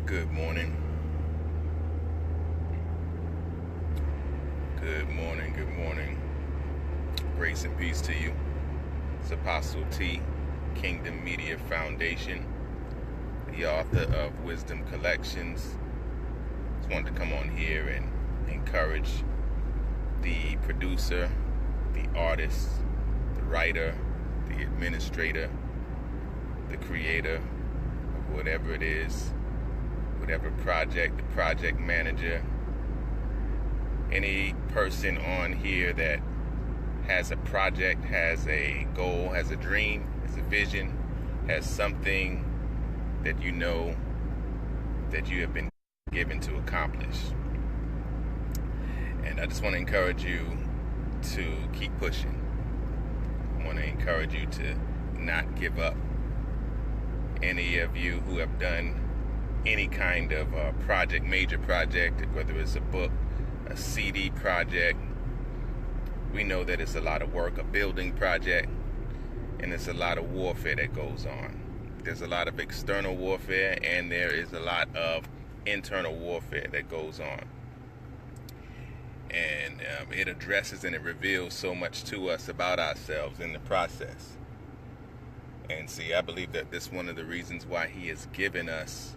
Good morning. Good morning. Good morning. Grace and peace to you. It's Apostle T, Kingdom Media Foundation, the author of Wisdom Collections. Just wanted to come on here and encourage the producer, the artist, the writer, the administrator, the creator of whatever it is, whatever project, the project manager, any person on here that has a project, has a goal, has a dream, has a vision, has something that you know that you have been given to accomplish. And I just want to encourage you to keep pushing. I want to encourage you to not give up. Any of you who have done any kind of project, major project, whether it's a book, a CD project, we know that it's a lot of work, a building project, and it's a lot of warfare that goes on. There's a lot of external warfare, and there is a lot of internal warfare that goes on. And it addresses and it reveals so much to us about ourselves in the process. And see, I believe that this is one of the reasons why he has given us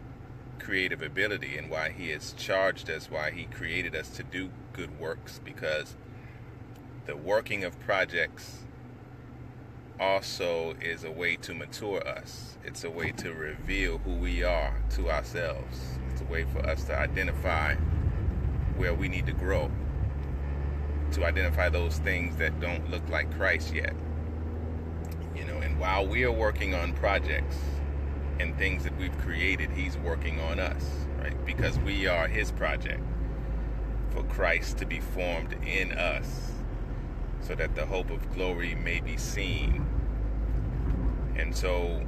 creative ability and why he has charged us, why he created us to do good works, because the working of projects also is a way to mature us. It's a way to reveal who we are to ourselves. It's a way for us to identify where we need to grow, to identify those things that don't look like Christ yet. And while we are working on projects and things that we've created, he's working on us, right? Because we are his project for Christ to be formed in us so that the hope of glory may be seen. And so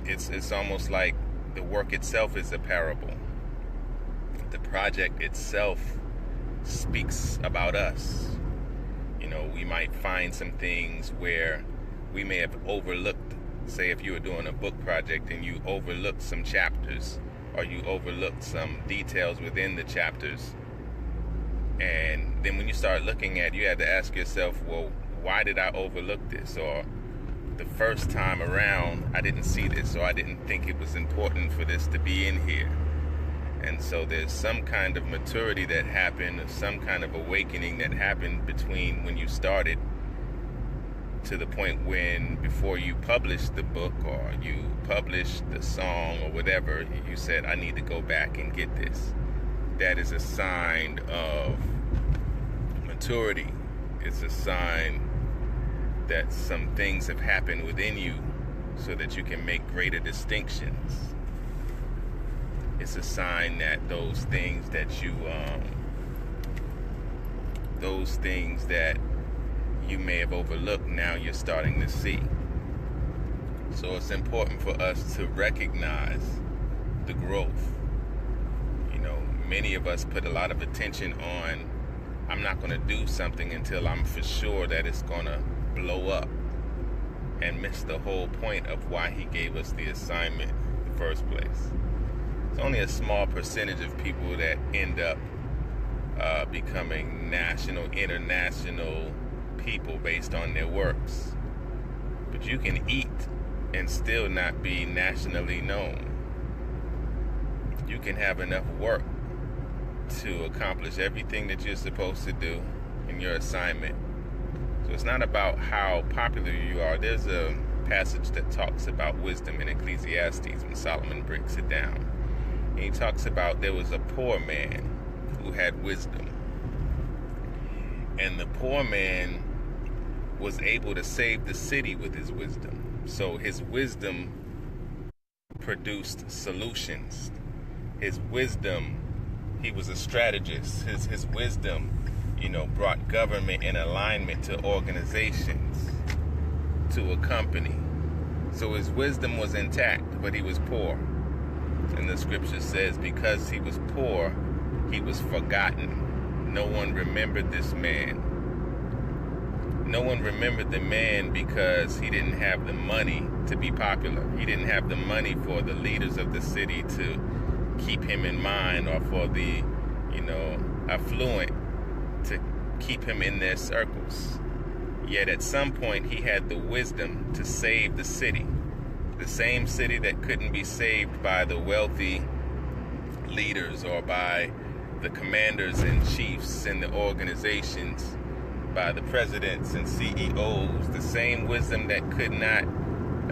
it's almost like the work itself is a parable. The project itself speaks about us. We might find some things where we may have overlooked. Say if you were doing a book project and you overlooked some chapters, or you overlooked some details within the chapters, and then when you start looking at it, you had to ask yourself, well, why did I overlook this? Or the first time around I didn't see this, or I didn't think it was important for this to be in here. And so there's some kind of maturity that happened, some kind of awakening that happened between when you started to the point when, before you published the book or you published the song or whatever, you said, I need to go back and get this. That is a sign of maturity. It's a sign that some things have happened within you so that you can make greater distinctions. It's a sign that those things that you may have overlooked, now you're starting to see. So it's important for us to recognize the growth. Many of us put a lot of attention on, I'm not going to do something until I'm for sure that it's going to blow up, and miss the whole point of why he gave us the assignment in the first place. It's only a small percentage of people that end up becoming national, international people based on their works. But you can eat and still not be nationally known. You can have enough work to accomplish everything that you're supposed to do in your assignment. So it's not about how popular you are. There's a passage that talks about wisdom in Ecclesiastes when Solomon breaks it down. And he talks about there was a poor man who had wisdom. And the poor man was able to save the city with his wisdom. So his wisdom produced solutions. His wisdom, he was a strategist. His wisdom, brought government in alignment to organizations, to a company. So his wisdom was intact, but he was poor. And the scripture says because he was poor, he was forgotten. No one remembered this man. No one remembered the man because he didn't have the money to be popular. He didn't have the money for the leaders of the city to keep him in mind, or for the, affluent to keep him in their circles. Yet at some point he had the wisdom to save the city. The same city that couldn't be saved by the wealthy leaders or by the commanders and chiefs and the organizations, by the presidents and CEOs. The same wisdom that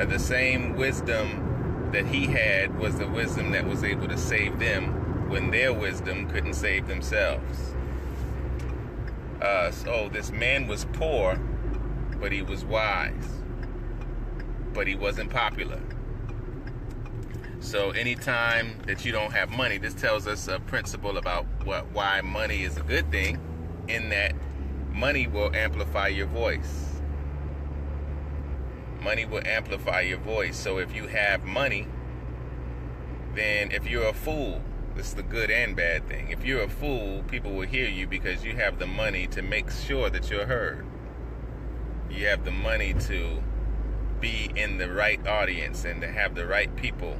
the same wisdom that he had was the wisdom that was able to save them when their wisdom couldn't save themselves. So this man was poor, but he was wise. But he wasn't popular. So anytime that you don't have money, this tells us a principle about why money is a good thing, in that money will amplify your voice. Money will amplify your voice. So if you have money, then if you're a fool, this is the good and bad thing. If you're a fool, people will hear you because you have the money to make sure that you're heard. You have the money to be in the right audience and to have the right people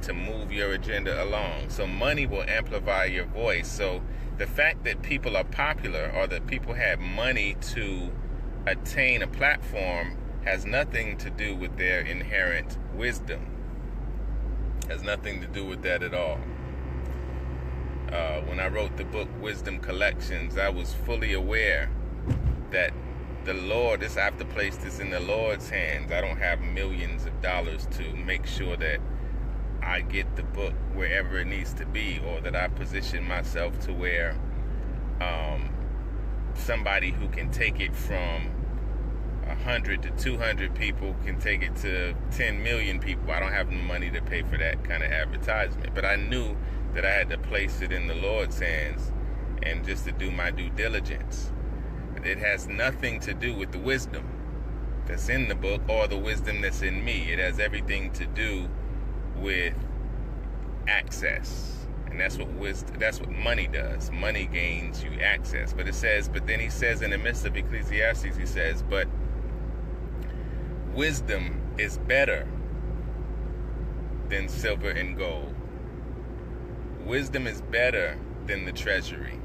to move your agenda along. So money will amplify your voice. So the fact that people are popular, or that people have money to attain a platform, has nothing to do with their inherent wisdom. Has nothing to do with that at all. When I wrote the book Wisdom Collections, I was fully aware that the Lord, I have to place this in the Lord's hands. I don't have millions of dollars to make sure that I get the book wherever it needs to be, or that I position myself to where somebody who can take it from 100 to 200 people can take it to 10 million people. I don't have the money to pay for that kind of advertisement. But I knew that I had to place it in the Lord's hands and just to do my due diligence. It has nothing to do with the wisdom that's in the book or the wisdom that's in me. It has everything to do with access. And that's what money does. Money gains you access. But then he says in the midst of Ecclesiastes, he says, but wisdom is better than silver and gold. Wisdom is better than the treasury.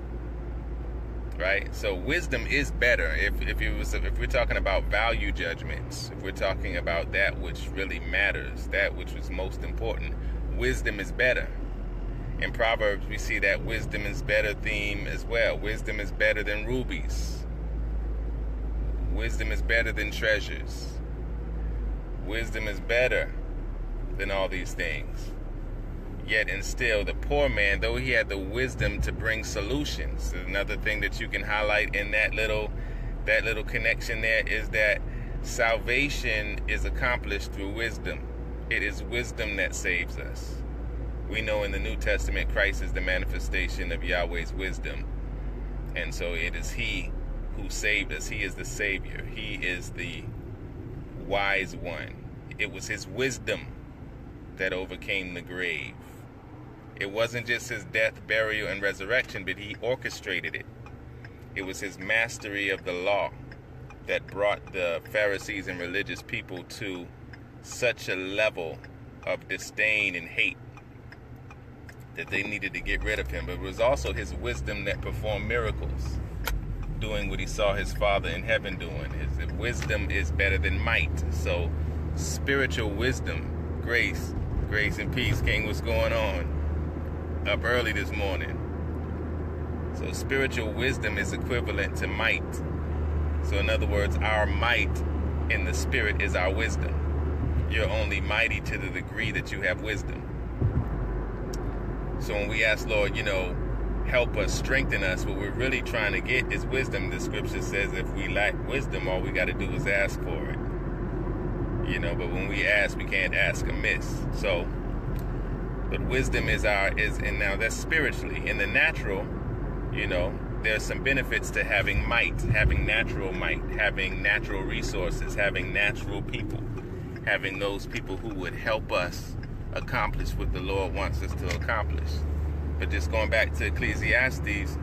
Right? So wisdom is better. If we're talking about value judgments, if we're talking about that which really matters, that which was most important, wisdom is better. In Proverbs, we see that wisdom is better theme as well. Wisdom is better than rubies. Wisdom is better than treasures. Wisdom is better than all these things. Yet and still, the poor man, though he had the wisdom to bring solutions, another thing that you can highlight in that little connection there is that salvation is accomplished through wisdom. It is wisdom that saves us. We know in the New Testament, Christ is the manifestation of Yahweh's wisdom. And so it is He who saved us. He is the Savior. He is the wise one. It was His wisdom that overcame the grave. It wasn't just His death, burial, and resurrection, but He orchestrated it. It was His mastery of the law that brought the Pharisees and religious people to such a level of disdain and hate that they needed to get rid of Him. But it was also His wisdom that performed miracles, doing what He saw His Father in heaven doing. His wisdom is better than might. So spiritual wisdom, grace and peace. King, what's going on? Up early this morning. So spiritual wisdom is equivalent to might. So in other words, our might in the spirit is our wisdom. You're only mighty to the degree that you have wisdom. So when we ask, Lord, help us, strengthen us, what we're really trying to get is wisdom. The scripture says if we lack wisdom, all we got to do is ask for it. But when we ask, we can't ask amiss. So, but wisdom and now that's spiritually. In the natural, there's some benefits to having might, having natural might, having natural resources, having natural people, having those people who would help us accomplish what the Lord wants us to accomplish. But just going back to Ecclesiastes,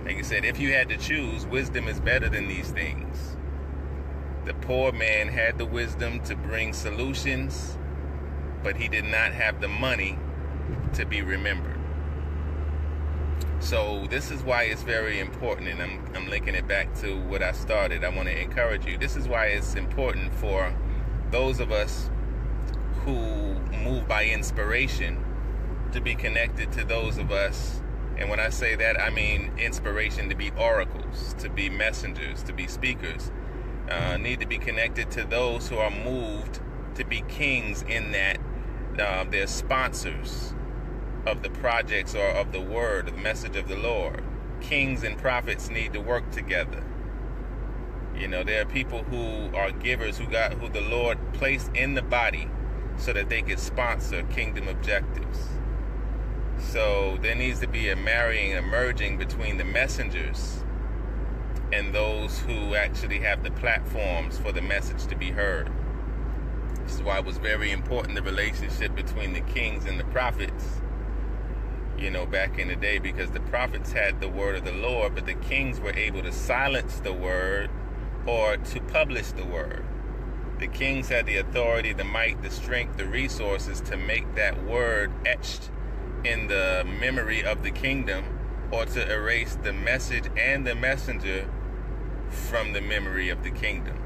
like you said, if you had to choose, wisdom is better than these things. The poor man had the wisdom to bring solutions, but he did not have the money to be remembered. So this is why it's very important, and I'm linking it back to what I started. I want to encourage you. This is why it's important for those of us who move by inspiration to be connected to those of us. And when I say that, I mean inspiration to be oracles, to be messengers, to be speakers. Need to be connected to those who are moved to be kings in that they're sponsors of the projects or of the word, the message of the Lord. Kings and prophets need to work together. There are people who are givers who the Lord placed in the body so that they could sponsor kingdom objectives. So there needs to be a marrying, a merging between the messengers and those who actually have the platforms for the message to be heard. This is why it was very important, the relationship between the kings and the prophets, back in the day, because the prophets had the word of the Lord, but the kings were able to silence the word or to publish the word. The kings had the authority, the might, the strength, the resources to make that word etched in the memory of the kingdom, or to erase the message and the messenger from the memory of the kingdom.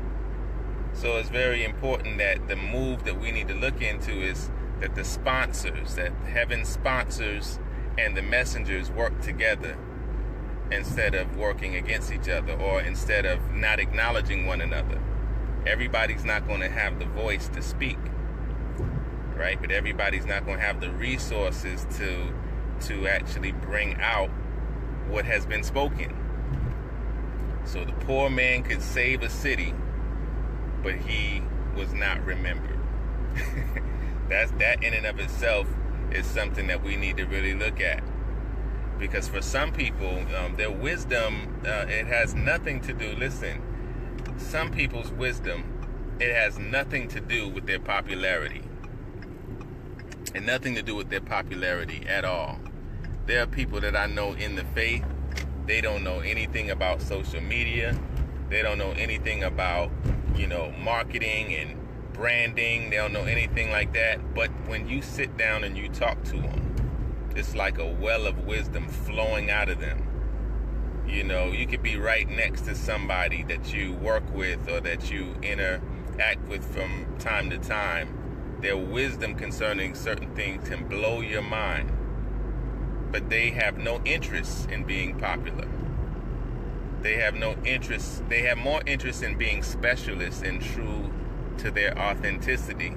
So it's very important that the move that we need to look into is that the sponsors, that heaven sponsors and the messengers work together instead of working against each other, or instead of not acknowledging one another. Everybody's not going to have the voice to speak, right? But everybody's not going to have the resources to actually bring out what has been spoken. So the poor man could save a city, but he was not remembered. That in and of itself is something that we need to really look at. Because for some people, their wisdom, it has nothing to do, some people's wisdom, it has nothing to do with their popularity. And nothing to do with their popularity at all. There are people that I know in the faith, they don't know anything about social media. They don't know anything about, marketing and branding. They don't know anything like that. But when you sit down and you talk to them, it's like a well of wisdom flowing out of them. You could be right next to somebody that you work with or that you interact with from time to time. Their wisdom concerning certain things can blow your mind. But they have no interest in being popular. They have no interest. They have more interest in being specialists and true to their authenticity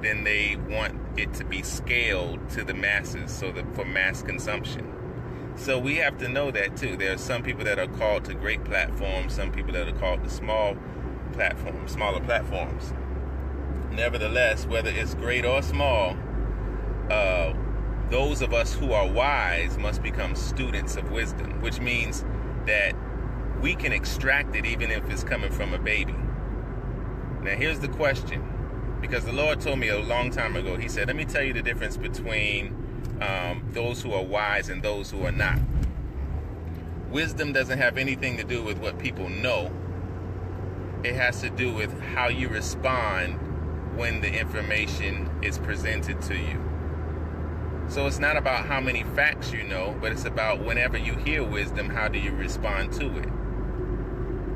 than they want it to be scaled to the masses, so that for mass consumption. So we have to know that too. There are some people that are called to great platforms, some people that are called to smaller platforms. Nevertheless, whether it's great or small, those of us who are wise must become students of wisdom, which means that we can extract it even if it's coming from a baby. Now here's the question, because the Lord told me a long time ago, he said, let me tell you the difference between those who are wise and those who are not. Wisdom doesn't have anything to do with what people know. It has to do with how you respond when the information is presented to you. So it's not about how many facts you know, but it's about whenever you hear wisdom, how do you respond to it?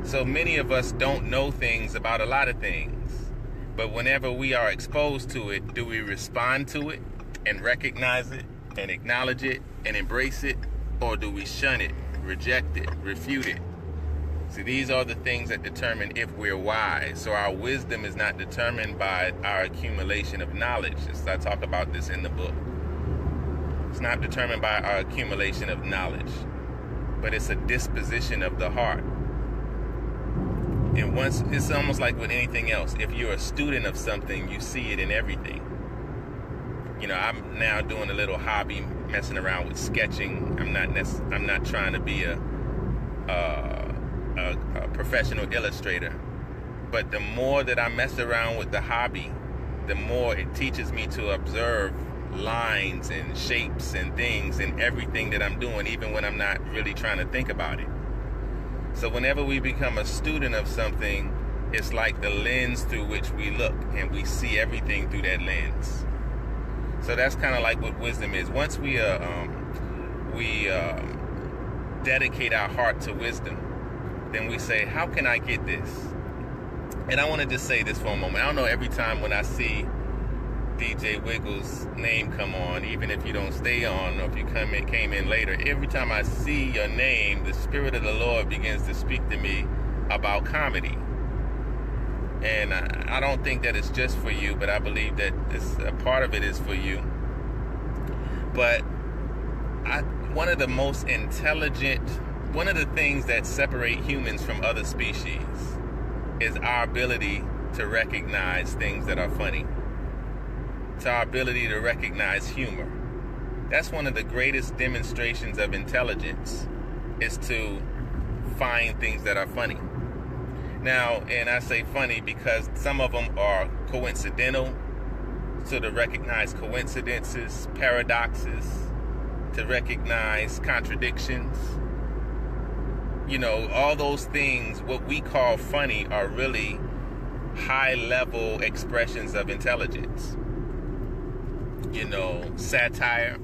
So many of us don't know things about a lot of things, but whenever we are exposed to it, do we respond to it and recognize it and acknowledge it and embrace it, or do we shun it, reject it, refute it? See, these are the things that determine if we're wise. So our wisdom is not determined by our accumulation of knowledge. I talk about this in the book. It's not determined by our accumulation of knowledge, but it's a disposition of the heart. And once, it's almost like with anything else. If you're a student of something, you see it in everything. I'm now doing a little hobby, messing around with sketching. I'm not trying to be a professional illustrator, but the more that I mess around with the hobby, the more it teaches me to observe lines and shapes and things in everything that I'm doing, even when I'm not really trying to think about it. So whenever we become a student of something, it's like the lens through which we look, and we see everything through that lens. So that's kind of like what wisdom is. Once we dedicate our heart to wisdom, then we say, how can I get this? And I want to just say this for a moment. I don't know, every time when I see DJ Wiggles' name come on, even if you don't stay on or if you came in later, every time I see your name, the Spirit of the Lord begins to speak to me about comedy. And I don't think that it's just for you, but I believe that a part of it is for you. But one of the most intelligent, one of the things that separate humans from other species is our ability to recognize things that are funny. It's our ability to recognize humor. That's one of the greatest demonstrations of intelligence, is to find things that are funny. Now, and I say funny because some of them are coincidental, so to recognize coincidences, paradoxes, to recognize contradictions. You know, all those things, what we call funny, are really high-level expressions of intelligence. You know, satire.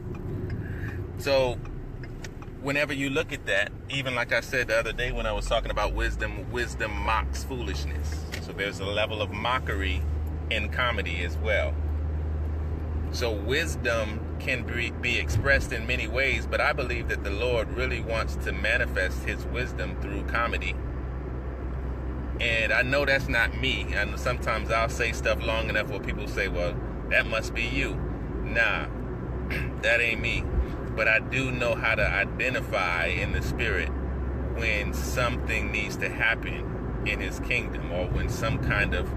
So whenever you look at that, even like I said the other day when I was talking about wisdom, wisdom mocks foolishness. So there's a level of mockery in comedy as well. So wisdom can be expressed in many ways, but I believe that the Lord really wants to manifest his wisdom through comedy. And I know that's not me. And sometimes I'll say stuff long enough where people say, well, that must be you. Nah, that ain't me. But I do know how to identify in the spirit when something needs to happen in his kingdom, or when some kind of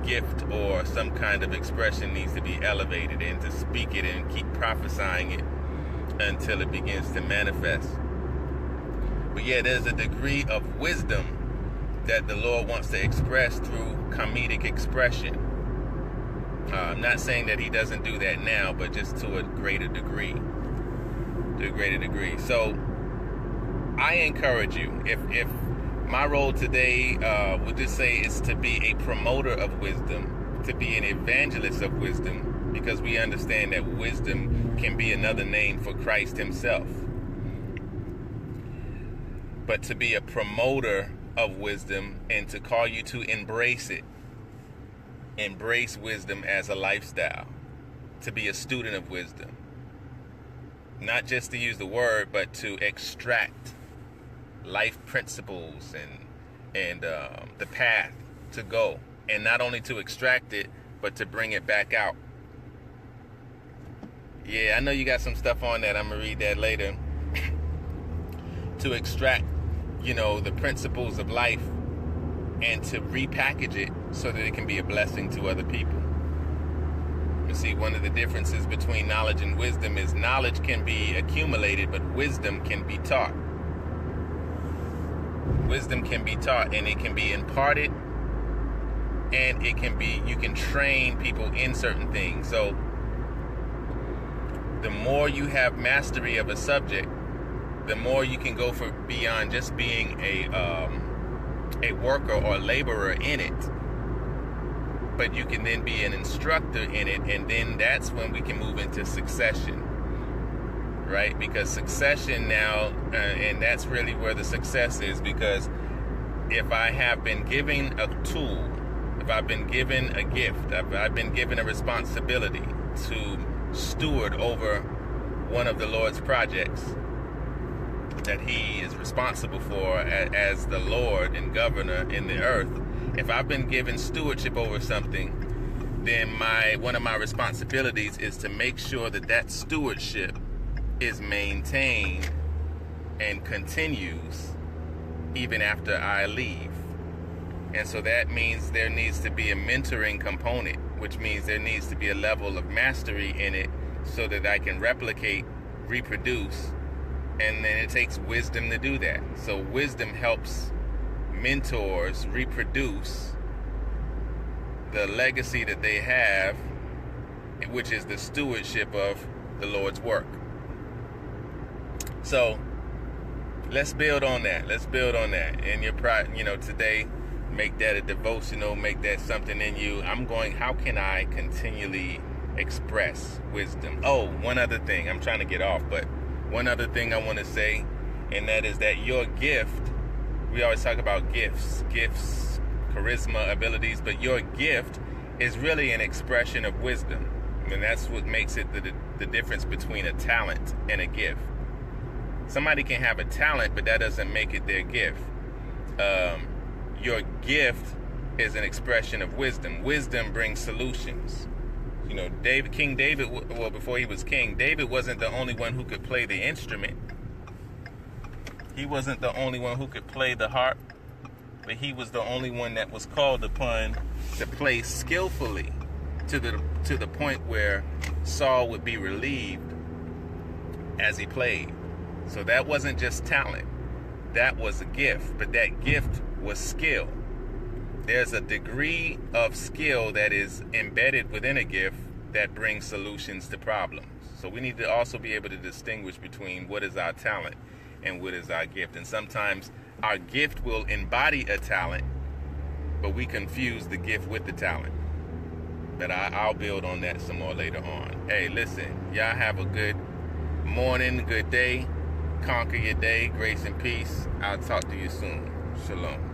gift or some kind of expression needs to be elevated, and to speak it and keep prophesying it until it begins to manifest. But yeah, there's a degree of wisdom that the Lord wants to express through comedic expression. I'm not saying that he doesn't do that now, but just to a greater degree. So I encourage you, if my role today would just say is to be a promoter of wisdom, to be an evangelist of wisdom, because we understand that wisdom can be another name for Christ himself. But to be a promoter of wisdom and to call you to embrace it. Embrace wisdom as a lifestyle. To be a student of wisdom. Not just to use the word, but to extract life principles and the path to go. And not only to extract it, but to bring it back out. Yeah, I know you got some stuff on that. I'm going to read that later. To extract, the principles of life and to repackage it so that it can be a blessing to other people. You see, one of the differences between knowledge and wisdom is knowledge can be accumulated, but wisdom can be taught. Wisdom can be taught, and it can be imparted, and you can train people in certain things. So the more you have mastery of a subject, the more you can go for beyond just being a worker or laborer in it. But you can then be an instructor in it, and then that's when we can move into succession, right? Because succession now, and that's really where the success is, because if I have been given a tool, if I've been given a gift, I've been given a responsibility to steward over one of the Lord's projects that he is responsible for as the Lord and governor in the earth. If I've been given stewardship over something, then one of my responsibilities is to make sure that stewardship is maintained and continues even after I leave. And so that means there needs to be a mentoring component, which means there needs to be a level of mastery in it so that I can replicate, reproduce, and then it takes wisdom to do that. So wisdom helps mentors reproduce the legacy that they have, which is the stewardship of the Lord's work. So let's build on that. In your today, make that a devotional, make that something in you. How can I continually express wisdom. Oh, one other thing. I'm trying to get off, but one other thing I want to say, and that is that your gift, we always talk about gifts, charisma, abilities, but your gift is really an expression of wisdom. And that's what makes it the difference between a talent and a gift. Somebody can have a talent, but that doesn't make it their gift. Your gift is an expression of wisdom. Wisdom brings solutions. You know, King David, well, before he was king, David wasn't the only one who could play the instrument. He wasn't the only one who could play the harp, but he was the only one that was called upon to play skillfully to the point where Saul would be relieved as he played. So that wasn't just talent. That was a gift, but that gift was skill. There's a degree of skill that is embedded within a gift that brings solutions to problems. So we need to also be able to distinguish between what is our talent and what is our gift. And sometimes our gift will embody a talent, but we confuse the gift with the talent. But I'll build on that some more later on. Hey, listen, y'all have a good morning, good day. Conquer your day, grace and peace. I'll talk to you soon. Shalom.